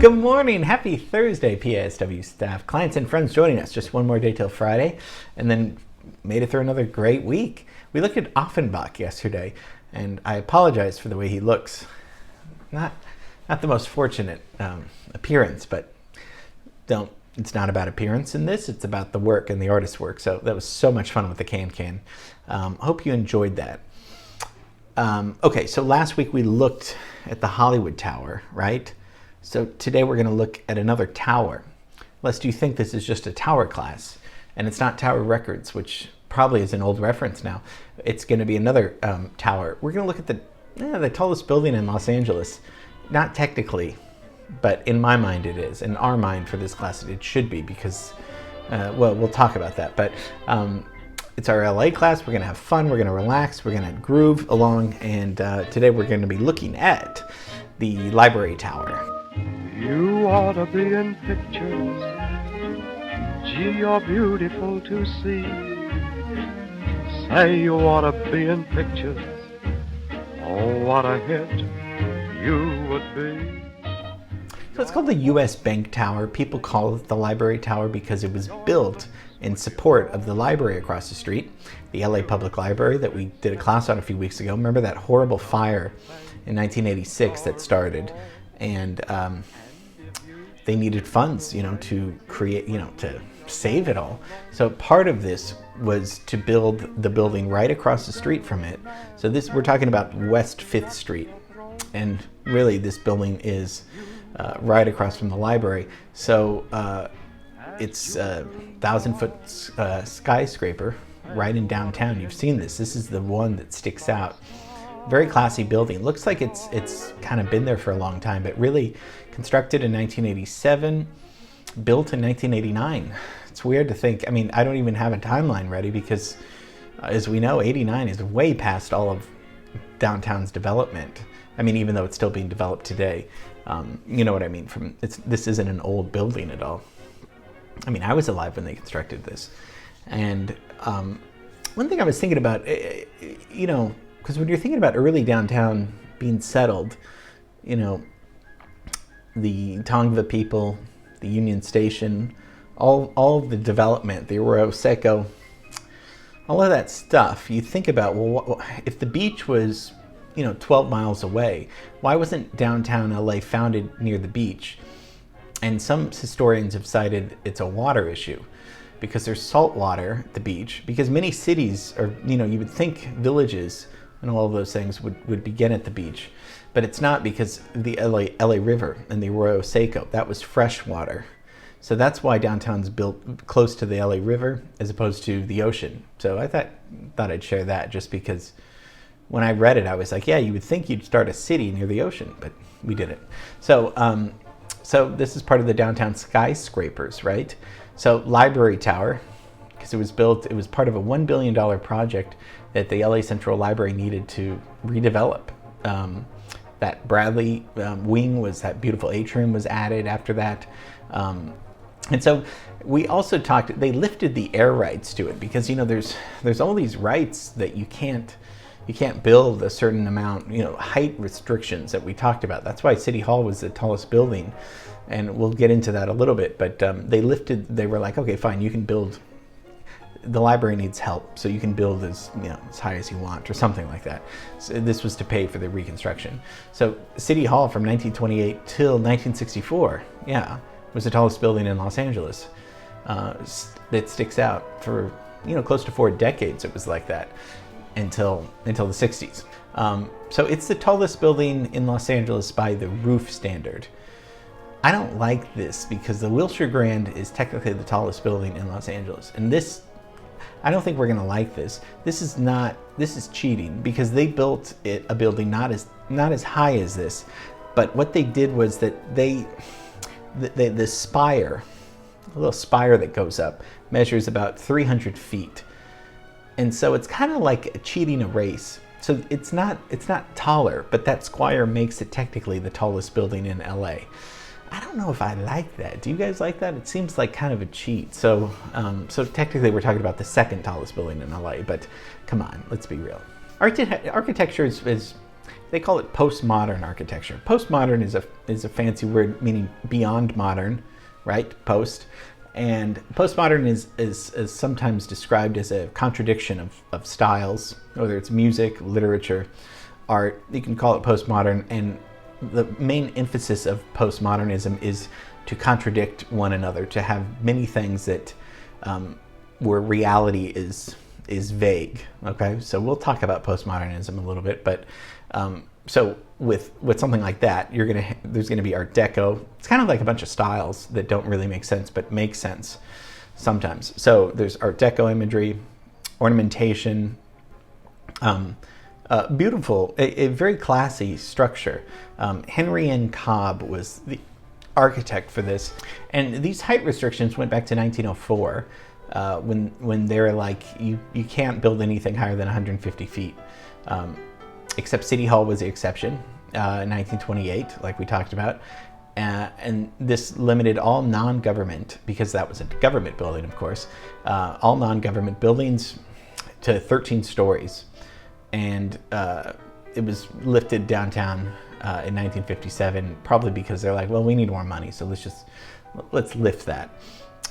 Good morning. Happy Thursday, PASW staff, clients, and friends joining us. Just one more day till Friday, and then made it through another great week. We looked at Offenbach yesterday, and I apologize for the way he looks. Not the most fortunate appearance, but it's not about appearance in this. It's about the work and the artist's work. So that was so much fun with the can. Hope you enjoyed that. Okay, so last week we looked at the Hollywood Tower, right? So today we're going to look at another tower. Lest you think this is just a tower class, and it's not Tower Records, which probably is an old reference now. It's going to be another tower. We're going to look at the tallest building in Los Angeles. Not technically, but in my mind it is. In our mind for this class it should be, because, well, we'll talk about that. But it's our LA class. We're going to have fun. We're going to relax. We're going to groove along. And today we're going to be looking at the Library Tower. You ought to be in pictures. Gee, you're beautiful to see. Say you ought to be in pictures. Oh, what a hit you would be. So it's called the U.S. Bank Tower. People call it the Library Tower because it was built in support of the library across the street, the LA Public Library that we did a class on a few weeks ago. Remember that horrible fire in 1986 that started, and they needed funds, to create, to save it all. So part of this was to build the building right across the street from it. So we're talking about West 5th Street, and really this building is right across from the library. So it's a 1,000-foot skyscraper right in downtown. You've seen this. This is the one that sticks out. Very classy building. Looks like it's kind of been there for a long time, but really constructed in 1987, built in 1989. It's weird to think. I mean, I don't even have a timeline ready because, as we know, 89 is way past all of downtown's development. I mean, even though it's still being developed today. You know what I mean? This isn't an old building at all. I mean, I was alive when they constructed this. And one thing I was thinking about, because when you're thinking about early downtown being settled, the Tongva people, the Union Station, all of the development, the Arroyo Seco, all of that stuff, you think about, well, if the beach was 12 miles away, why wasn't downtown LA founded near the beach? And some historians have cited it's a water issue because there's salt water at the beach, because many cities are, you would think villages and all of those things would begin at the beach, but it's not, because the LA River and the Arroyo Seco, that was fresh water. So that's why downtown's built close to the LA River as opposed to the ocean. So I thought I'd share that, just because when I read it, I was like, yeah, you would think you'd start a city near the ocean, but we didn't. So this is part of the downtown skyscrapers, right? So Library Tower, because it was part of a $1 billion project that the LA Central Library needed to redevelop. That Bradley wing that beautiful atrium was added after that. And so we also they lifted the air rights to it, because, there's all these rights that you can't build a certain amount, height restrictions that we talked about. That's why City Hall was the tallest building, and we'll get into that a little bit. But they were like, okay, fine, you can build. The library needs help, so you can build as high as you want, or something like that. So this was to pay for the reconstruction. So City Hall from 1928 till 1964, was the tallest building in Los Angeles. That sticks out for close to 4 decades. It was like that until the 60s. So it's the tallest building in Los Angeles by the roof standard. I don't like this, because the Wilshire Grand is technically the tallest building in Los Angeles, and I don't think we're going to like this. This is cheating, because they built a building not as high as this, but what they did was that the spire, a little spire that goes up, measures about 300 feet. And so it's kind of like cheating a race. So it's not taller, but that spire makes it technically the tallest building in LA. I don't know if I like that. Do you guys like that? It seems like kind of a cheat. So technically we're talking about the second tallest building in LA, but come on, let's be real. Architecture is they call it postmodern architecture. Postmodern is a fancy word meaning beyond modern, right? Post. And postmodern is sometimes described as a contradiction of styles, whether it's music, literature, art. You can call it postmodern, and the main emphasis of postmodernism is to contradict one another, to have many things that where reality is vague. Okay, so we'll talk about postmodernism a little bit, but so with something like that, there's gonna be Art Deco. It's kind of like a bunch of styles that don't really make sense, but make sense sometimes. So there's Art Deco imagery, ornamentation, beautiful, a very classy structure. Henry N. Cobb was the architect for this, and these height restrictions went back to 1904. When they're like, you can't build anything higher than 150 feet, except City Hall was the exception in 1928, like we talked about. And this limited all non-government, because that was a government building, of course, all non-government buildings to 13 stories. And it was lifted downtown in 1957, probably because they're like, well, we need more money, so let's lift that.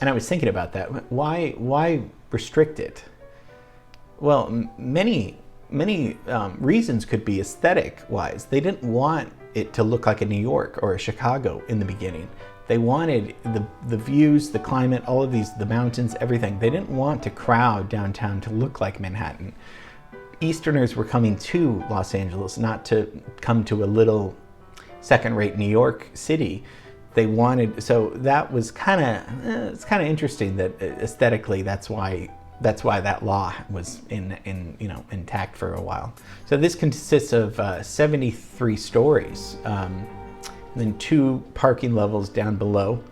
And I was thinking about that. Why restrict it? Well, many reasons could be aesthetic-wise. They didn't want it to look like a New York or a Chicago in the beginning. They wanted the views, the climate, all of these, the mountains, everything. They didn't want to crowd downtown to look like Manhattan. Easterners were coming to Los Angeles, not to come to a little second-rate New York city. They wanted, so that was it's kind of interesting that aesthetically that's why that law was intact for a while. So this consists of 73 stories, and then 2 parking levels down below,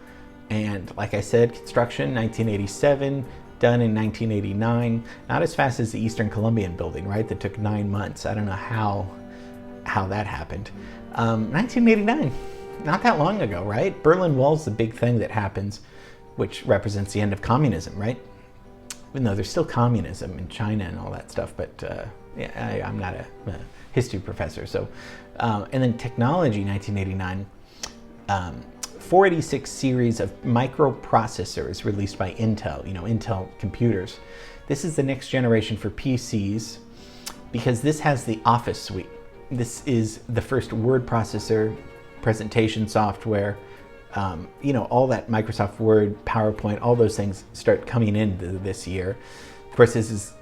and like I said, construction 1987, done in 1989. Not as fast as the Eastern Columbian building, right? That took 9 months. I don't know how that happened. 1989. Not that long ago, right? Berlin Wall's the big thing that happens, which represents the end of communism, right? Even though there's still communism in China and all that stuff, but I'm not a history professor. So, and then technology, 1989, 486 series of microprocessors released by Intel, Intel computers. This is the next generation for PCs because this has the Office suite. This is the first word processor, presentation software, all that Microsoft Word, PowerPoint, all those things start coming in this year. Of course, this is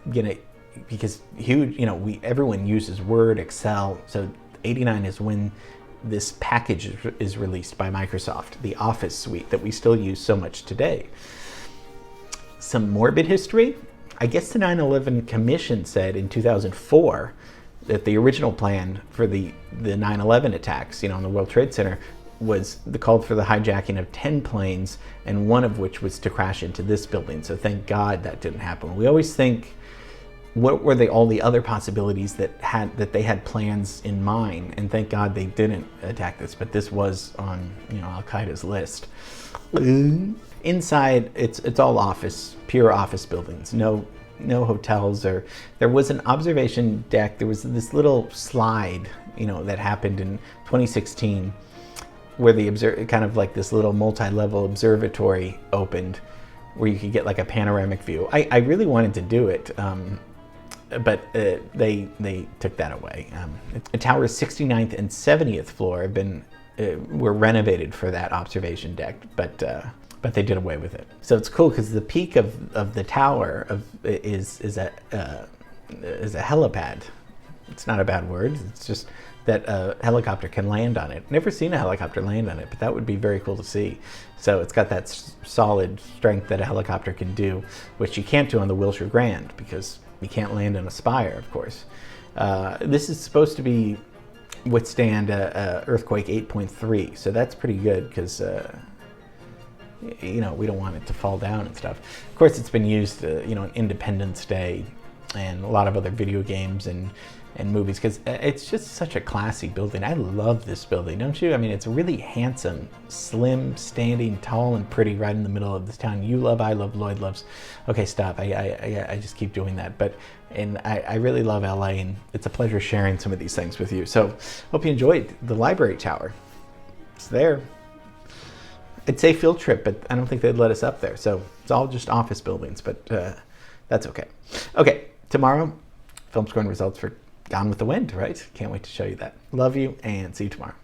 because huge, everyone uses Word, Excel. So 89 is when this package is released by Microsoft, the Office suite that we still use so much today. Some morbid history. I guess the 9/11 Commission said in 2004 that the original plan for the 9/11 attacks, on the World Trade Center, called for the hijacking of 10 planes, and one of which was to crash into this building. So thank God that didn't happen. We always think, what were all the other possibilities that they had plans in mind? And thank God they didn't attack this, but this was on Al Qaeda's list. Inside, it's all pure office buildings. No hotels, or there was an observation deck. There was this little slide, that happened in 2016, where kind of like this little multi-level observatory opened, where you could get like a panoramic view. I really wanted to do it, but they took that away. The tower's 69th and 70th floor were renovated for that observation deck, but they did away with it. So it's cool because the peak of the tower is a helipad. It's not a bad word. It's just that a helicopter can land on it. Never seen a helicopter land on it, but that would be very cool to see. So it's got that solid strength that a helicopter can do, which you can't do on the Wilshire Grand because you can't land on a spire, of course. This is supposed to withstand a earthquake 8.3, so that's pretty good because we don't want it to fall down and stuff. Of course, it's been used, on Independence Day, and a lot of other video games and movies, because it's just such a classy building. I love this building, don't you? I mean, it's really handsome, slim, standing tall and pretty right in the middle of this town. You love, I love, Lloyd loves. Okay, stop. I just keep doing that. But I really love LA, and it's a pleasure sharing some of these things with you. So hope you enjoyed the library tower. It's there. I'd say field trip, but I don't think they'd let us up there. So it's all just office buildings, but that's okay. Okay, tomorrow, film scoring results for Gone with the Wind, right? Can't wait to show you that. Love you, and see you tomorrow.